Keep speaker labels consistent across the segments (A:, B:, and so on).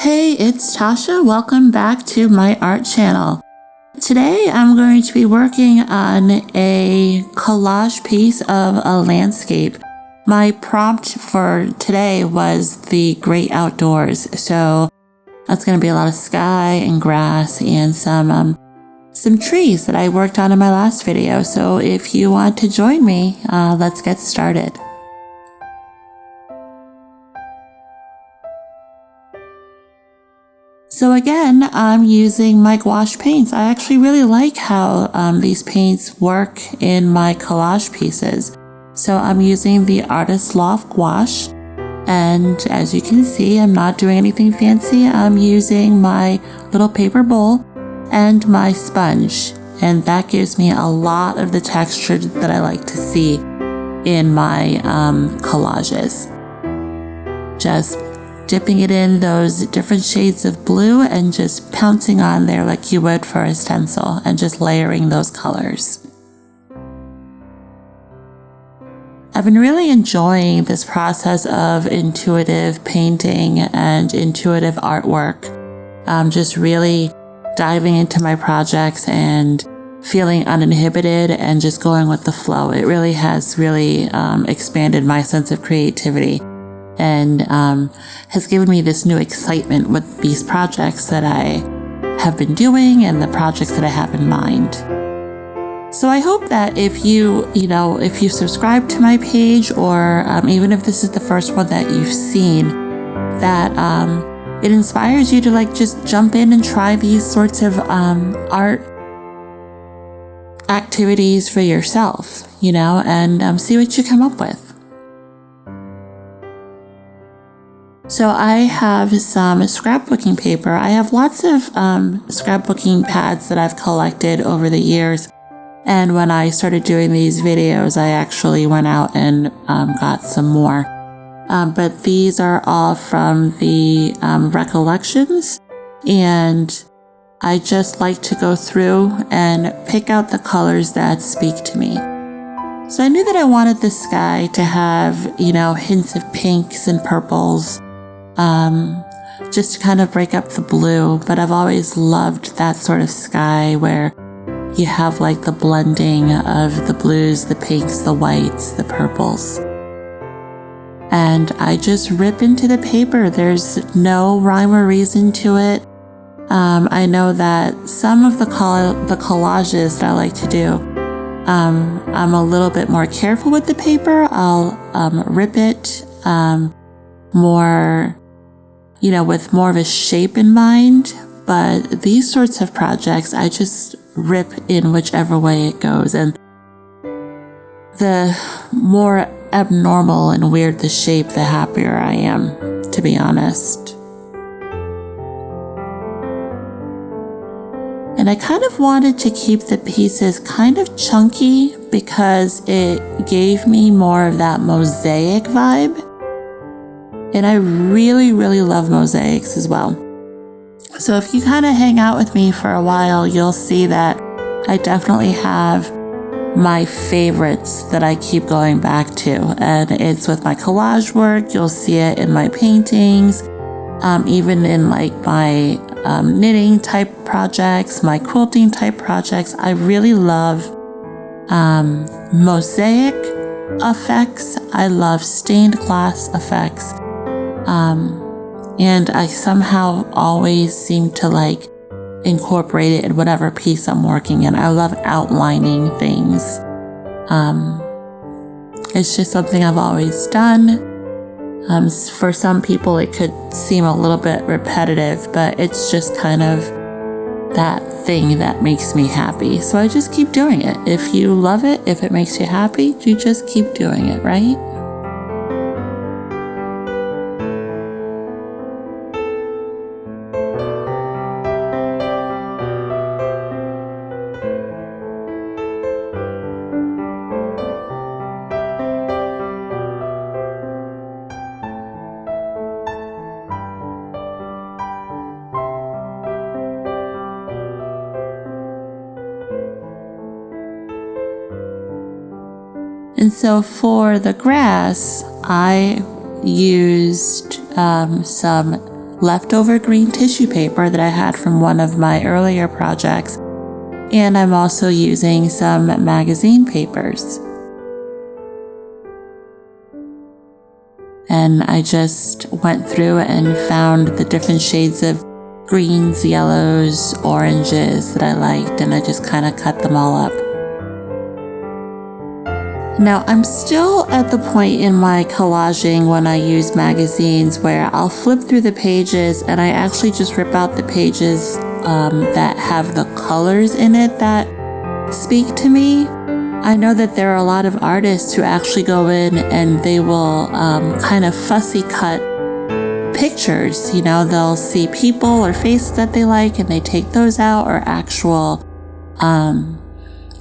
A: Hey, it's Tasha. Welcome back to my art channel. Today I'm going to be working on a collage piece of a landscape. My prompt for today was the great outdoors, so that's going to be a lot of sky and grass and some trees that I worked on in my last video. So if you want to join me, let's get started. So again, I'm using my gouache paints. I actually really like how these paints work in my collage pieces. So I'm using the Artist Loft gouache, and as you can see, I'm not doing anything fancy. I'm using my little paper bowl and my sponge, and that gives me a lot of the texture that I like to see in my collages. Just dipping it in those different shades of blue and just pouncing on there like you would for a stencil and just layering those colors. I've been really enjoying this process of intuitive painting and intuitive artwork. Just really diving into my projects and feeling uninhibited and just going with the flow. It really has expanded my sense of creativity and has given me this new excitement with these projects that I have been doing and the projects that I have in mind. So I hope that if you subscribe to my page, or even if this is the first one that you've seen, that it inspires you to just jump in and try these sorts of art activities for yourself, and see what you come up with. So I have some scrapbooking paper. I have lots of scrapbooking pads that I've collected over the years. And when I started doing these videos, I actually went out and got some more. But these are all from the recollections. And I just like to go through and pick out the colors that speak to me. So I knew that I wanted the sky to have, hints of pinks and purples. Just to kind of break up the blue, but I've always loved that sort of sky where you have the blending of the blues, the pinks, the whites, the purples. And I just rip into the paper. There's no rhyme or reason to it. I know that some of the collages that I like to do, I'm a little bit more careful with the paper. I'll rip it more, with more of a shape in mind. But these sorts of projects, I just rip in whichever way it goes. And the more abnormal and weird the shape, the happier I am, to be honest. And I kind of wanted to keep the pieces kind of chunky because it gave me more of that mosaic vibe. And I really, really love mosaics as well. So if you kind of hang out with me for a while, you'll see that I definitely have my favorites that I keep going back to. And it's with my collage work. You'll see it in my paintings, even in my knitting type projects, my quilting type projects. I really love mosaic effects. I love stained glass effects. And I somehow always seem to incorporate it in whatever piece I'm working in. I love outlining things. It's just something I've always done. For some people it could seem a little bit repetitive, but it's just kind of that thing that makes me happy. So I just keep doing it. If you love it, if it makes you happy, you just keep doing it, right? And so for the grass, I used some leftover green tissue paper that I had from one of my earlier projects, and I'm also using some magazine papers. And I just went through and found the different shades of greens, yellows, oranges that I liked, and I just kind of cut them all up. Now, I'm still at the point in my collaging when I use magazines where I'll flip through the pages and I actually just rip out the pages that have the colors in it that speak to me. I know that there are a lot of artists who actually go in and they will kind of fussy cut pictures. You know, they'll see people or faces that they like and they take those out, or actual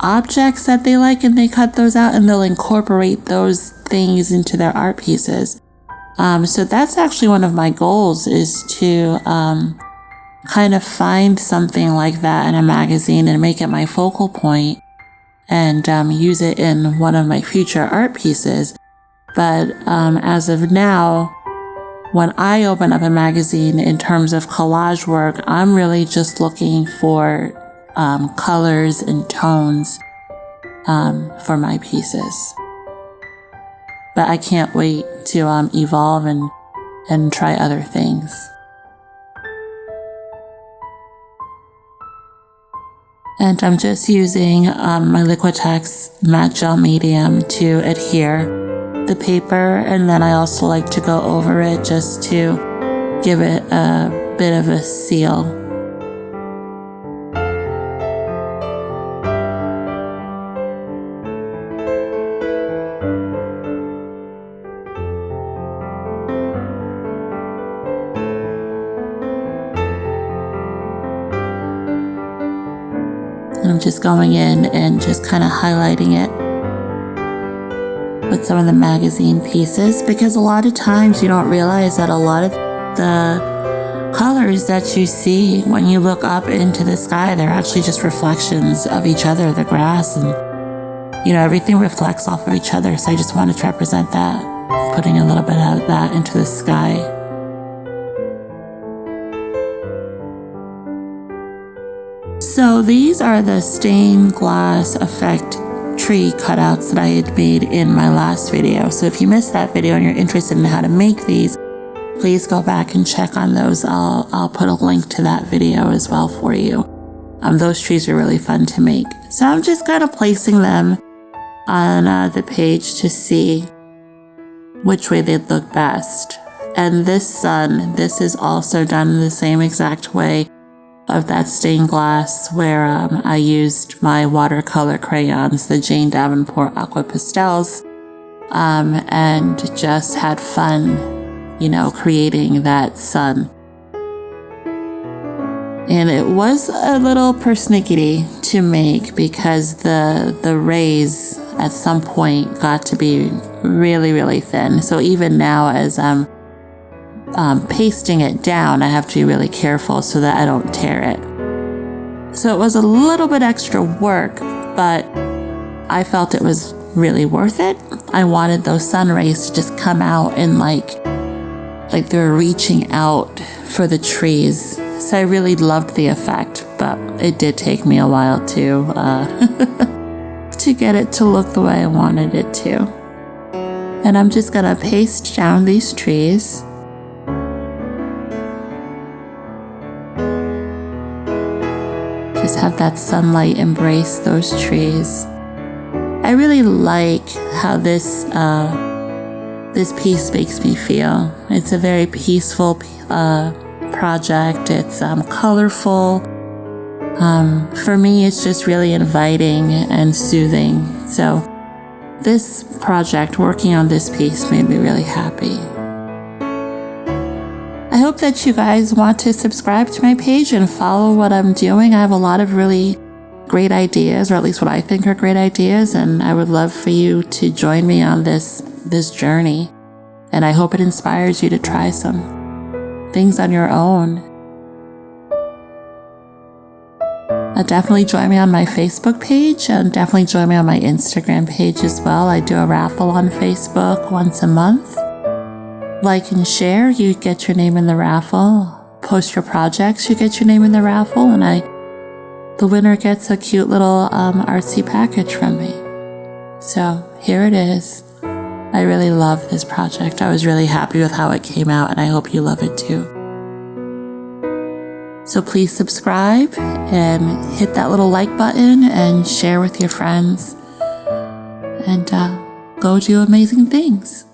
A: objects that they like and they cut those out, and they'll incorporate those things into their art pieces. So that's actually one of my goals, is to kind of find something like that in a magazine and make it my focal point and use it in one of my future art pieces. But as of now, when I open up a magazine in terms of collage work, I'm really just looking for colors and tones for my pieces. But I can't wait to evolve and try other things. And I'm just using my Liquitex matte gel medium to adhere the paper, and then I also like to go over it just to give it a bit of a seal. I'm just going in and just kind of highlighting it with some of the magazine pieces, because a lot of times you don't realize that a lot of the colors that you see when you look up into the sky, they're actually just reflections of each other, the grass, and you know, everything reflects off of each other. So I just wanted to represent that, putting a little bit of that into the sky. So these are the stained glass effect tree cutouts that I had made in my last video. So if you missed that video and you're interested in how to make these, please go back and check on those. I'll put a link to that video as well for you. Those trees are really fun to make. So I'm just kind of placing them on the page to see which way they'd look best. And this sun, this is also done in the same exact way of that stained glass, where I used my watercolor crayons, the Jane Davenport Aqua Pastels, and just had fun, you know, creating that sun. And it was a little persnickety to make because the rays at some point got to be really, really thin. So even now, as I'm pasting it down, I have to be really careful so that I don't tear it. So it was a little bit extra work, but I felt it was really worth it. I wanted those sun rays to just come out and like they were reaching out for the trees. So I really loved the effect, but it did take me a while to to get it to look the way I wanted it to. And I'm just gonna paste down these trees. Just have that sunlight embrace those trees. I really like how this piece makes me feel. It's a very peaceful project. It's colorful. For me, it's just really inviting and soothing. So this project, working on this piece, made me really happy. I hope that you guys want to subscribe to my page and follow what I'm doing. I have a lot of really great ideas, or at least what I think are great ideas, and I would love for you to join me on this journey. And I hope it inspires you to try some things on your own. Definitely join me on my Facebook page, and definitely join me on my Instagram page as well. I do a raffle on Facebook once a month. like and share, you get your name in the raffle. Post your projects, you get your name in the raffle, and the winner gets a cute little artsy package from me. So here it is. I really love this project. I was really happy with how it came out, and I hope you love it too. So please subscribe and hit that little like button and share with your friends, and go do amazing things.